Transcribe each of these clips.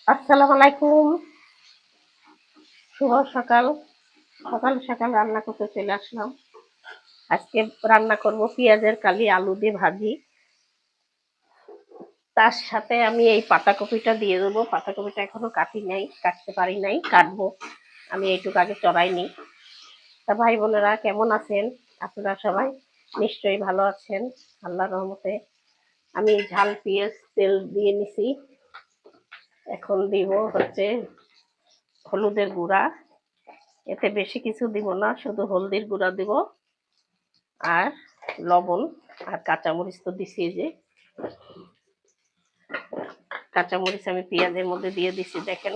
আসসালামু আলাইকুম। শুভ সকাল। সকাল সকাল রান্না করতে চলে আসলাম। আজকে রান্না করব পেঁয়াজের কালি আলু দিয়ে ভাজি। তার সাথে আমি এই পাতাকপিটা দিয়ে দেবো। পাতাকপিটা এখনো কাটি নাই, কাটতে পারি নাই, কাটবো। আমি এইটুকু আগে চড়াইনি। তা ভাই বোনেরা কেমন আছেন? আপনারা সবাই নিশ্চয়ই ভালো আছেন আল্লাহর রহমতে। আমি ঝাল পেঁয়াজ তেল দিয়ে নিছি। এখন দিব হচ্ছে হলুদের গুঁড়া। এতে বেশি কিছু দিব না, শুধু হলদির গুঁড়া দিব আর লবণ আর কাঁচামরিচ তো দিছি। যে কাঁচামরিচ আমি পেঁয়াজের মধ্যে দিয়ে দিছি দেখেন।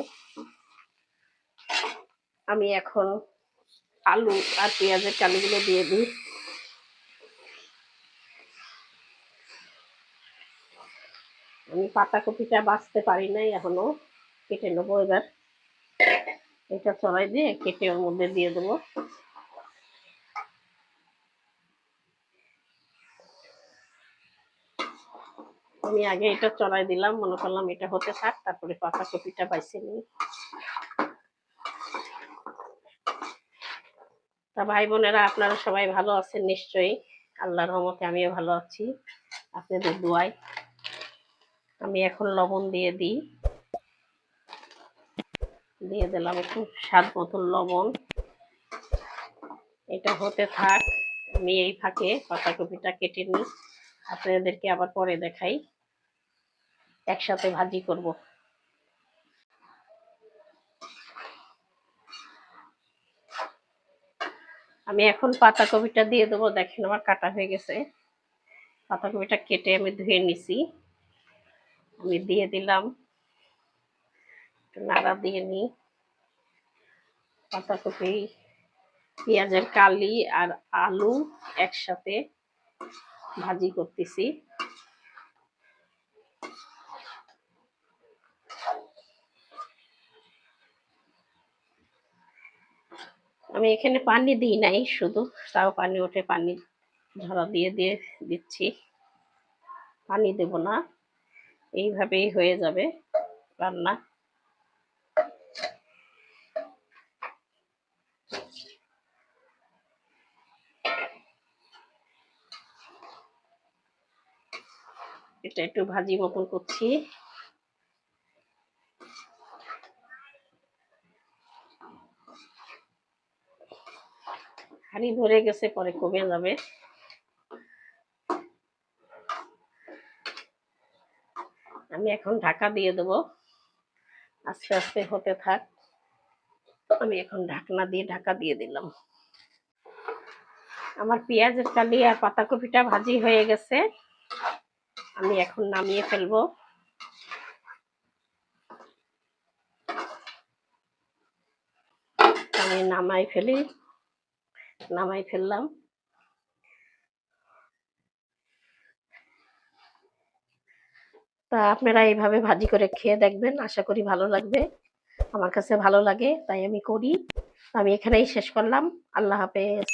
আমি এখন আলু আর পেঁয়াজের কালিগুলো দিয়ে দিই। আমি পাতাকপিটা বাছতে পারি নাই এখনো, কেটে নেবো এবার। এটা চড়াই দিয়ে কেটে ওর মধ্যে দিয়ে দেবো। আমি আগে এটা চড়াই দিলাম, মনে করলাম এটা হতে থাক, তারপরে পাতাকপিটা বাইছে নিই। তা ভাই বোনেরা আপনারা সবাই ভালো আছেন নিশ্চয়ই, আল্লাহর রহমতে আমিও ভালো আছি আপনাদের দোয়ায়। আমি এখন লবণ দিয়ে দিই। দিয়ে দিলাম একটু স্বাদ মতন লবণ। এটা হতে থাক, আমি এই ফাঁকে পাতাকপিটা কেটে নিই, আপনাদেরকে আবার পরে দেখাই। একসাথে ভাজি করব। আমি এখন পাতাকপিটা দিয়ে দেবো। দেখেন আমার কাটা হয়ে গেছে। পাতাকপিটা কেটে আমি ধুয়ে নিছি। আমি দিয়ে দিলাম, নাড়া দিয়ে নিই। পাতাকপি, পেঁয়াজের কালি আর আলু একসাথে ভাজি করতেছি। আমি এখানে পানি দিই নাই, শুধু তাও পানি ওঠে, পানি ঝরা দিয়ে দিয়ে দিচ্ছি। পানি দেব না, এইভাবেই হয়ে যাবে রান্না। এটা একটু ভাজি মতন করছি। হাঁড়ি ভরে গেছে, পরে কমে যাবে। আমি এখন ঢাকা দিয়ে দেবো, আস্তে আস্তে হতে থাক। আমি এখন ঢাকনা দিয়ে ঢাকা দিয়ে দিলাম। আমার পেঁয়াজের কালি আর পাতাকপিটা ভাজি হয়ে গেছে। আমি এখন নামিয়ে ফেলবো। আমি নামাই ফেললাম। তা আপনারা এইভাবে ভাজি করে খেয়ে দেখবেন, আশা করি ভালো লাগবে। আমার কাছে ভালো লাগে তাই আমি করি। আমি এখানেই শেষ করলাম। আল্লাহ হাফেজ।